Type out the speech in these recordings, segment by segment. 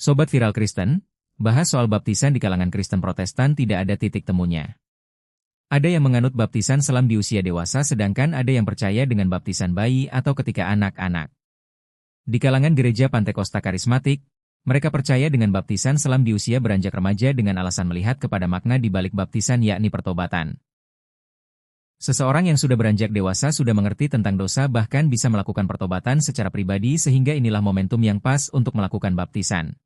Sobat Viral Kristen, bahas soal baptisan di kalangan Kristen Protestan tidak ada titik temunya. Ada yang menganut baptisan selam di usia dewasa sedangkan ada yang percaya dengan baptisan bayi atau ketika anak-anak. Di kalangan gereja Pantekosta Karismatik, mereka percaya dengan baptisan selam di usia beranjak remaja dengan alasan melihat kepada makna di balik baptisan yakni pertobatan. Seseorang yang sudah beranjak dewasa sudah mengerti tentang dosa bahkan bisa melakukan pertobatan secara pribadi sehingga inilah momentum yang pas untuk melakukan baptisan.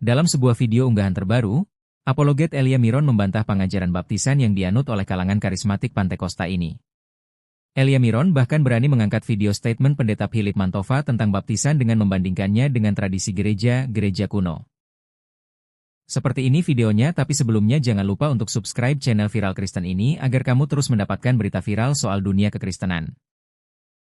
Dalam sebuah video unggahan terbaru, apologet Elia Miron membantah pengajaran baptisan yang dianut oleh kalangan karismatik Pantekosta ini. Elia Miron bahkan berani mengangkat video statement pendeta Philip Mantova tentang baptisan dengan membandingkannya dengan tradisi gereja kuno. Seperti ini videonya, tapi sebelumnya jangan lupa untuk subscribe channel Viral Kristen ini agar kamu terus mendapatkan berita viral soal dunia kekristenan.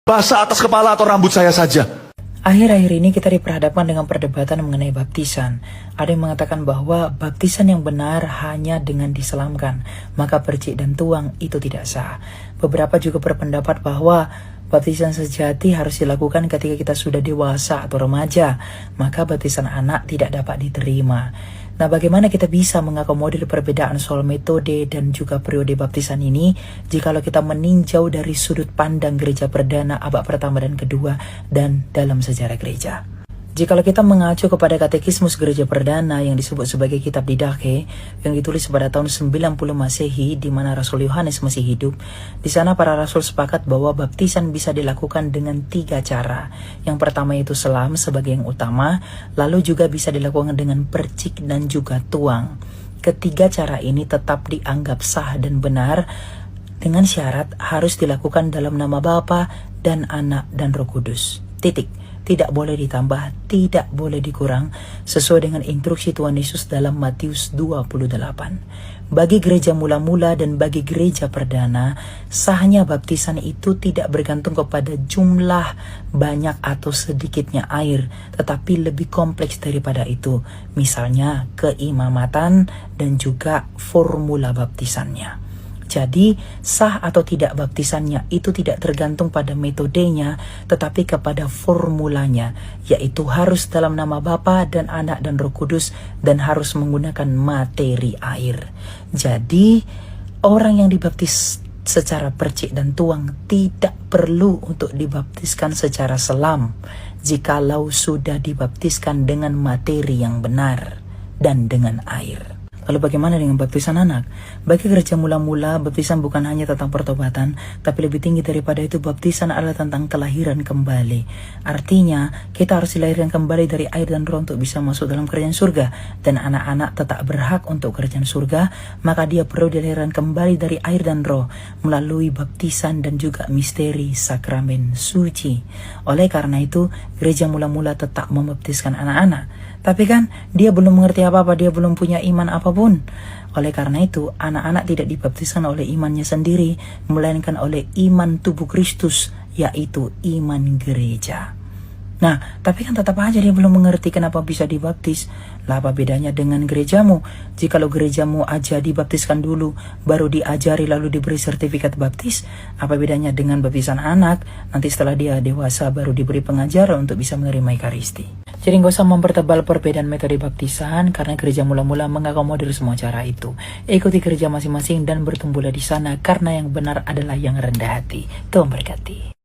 Basah atas kepala atau rambut saya saja. Akhir-akhir ini kita diperhadapkan dengan perdebatan mengenai baptisan. Ada yang mengatakan bahwa baptisan yang benar hanya dengan diselamkan, maka percik dan tuang itu tidak sah. Beberapa juga berpendapat bahwa baptisan sejati harus dilakukan ketika kita sudah dewasa atau remaja, maka baptisan anak tidak dapat diterima. Nah, bagaimana kita bisa mengakomodir perbedaan soal metode dan juga periode baptisan ini jikalau kita meninjau dari sudut pandang gereja perdana abad pertama dan kedua dan dalam sejarah gereja? Jikalau kita mengacu kepada katekismus gereja perdana yang disebut sebagai kitab Didache yang ditulis pada tahun 90 Masehi di mana Rasul Yohanes masih hidup, di sana para rasul sepakat bahwa baptisan bisa dilakukan dengan 3 cara. Yang pertama itu selam sebagai yang utama, lalu juga bisa dilakukan dengan percik dan juga tuang. Ketiga cara ini tetap dianggap sah dan benar dengan syarat harus dilakukan dalam nama Bapa dan Anak dan Roh Kudus. Titik. Tidak boleh ditambah, tidak boleh dikurang, sesuai dengan instruksi Tuhan Yesus dalam Matius 28. Bagi gereja mula-mula dan bagi gereja perdana, sahnya baptisan itu tidak bergantung kepada jumlah banyak atau sedikitnya air, tetapi lebih kompleks daripada itu. Misalnya keimamatan dan juga formula baptisannya. Jadi, sah atau tidak baptisannya itu tidak tergantung pada metodenya, tetapi kepada formulanya, yaitu harus dalam nama Bapa dan Anak dan Roh Kudus dan harus menggunakan materi air. Jadi, orang yang dibaptis secara percik dan tuang tidak perlu untuk dibaptiskan secara selam, jikalau sudah dibaptiskan dengan materi yang benar dan dengan air. Lalu bagaimana dengan baptisan anak? Bagi gereja mula-mula, baptisan bukan hanya tentang pertobatan, tapi lebih tinggi daripada itu, baptisan adalah tentang kelahiran kembali. Artinya, kita harus dilahirkan kembali dari air dan roh untuk bisa masuk dalam kerajaan surga. Dan anak-anak tetap berhak untuk kerajaan surga, maka dia perlu dilahirkan kembali dari air dan roh, melalui baptisan dan juga misteri sakramen suci. Oleh karena itu, gereja mula-mula tetap membaptiskan anak-anak. Tapi kan, dia belum mengerti apa-apa, dia belum punya iman apapun. Oleh karena itu, anak-anak tidak dibaptiskan oleh imannya sendiri, melainkan oleh iman tubuh Kristus, yaitu iman gereja. Nah, tapi kan tetap aja dia belum mengerti kenapa bisa dibaptis. Lah, apa bedanya dengan gerejamu? Jikalau gerejamu aja dibaptiskan dulu, baru diajari lalu diberi sertifikat baptis, apa bedanya dengan baptisan anak? Nanti setelah dia dewasa baru diberi pengajaran untuk bisa menerima Ekaristi. Jadi nggak usah mempertebal perbedaan metode baptisan karena gereja mula-mula mengakomodir semua cara itu. Ikuti gereja masing-masing dan bertumbuhlah di sana karena yang benar adalah yang rendah hati. Tuhan berkati.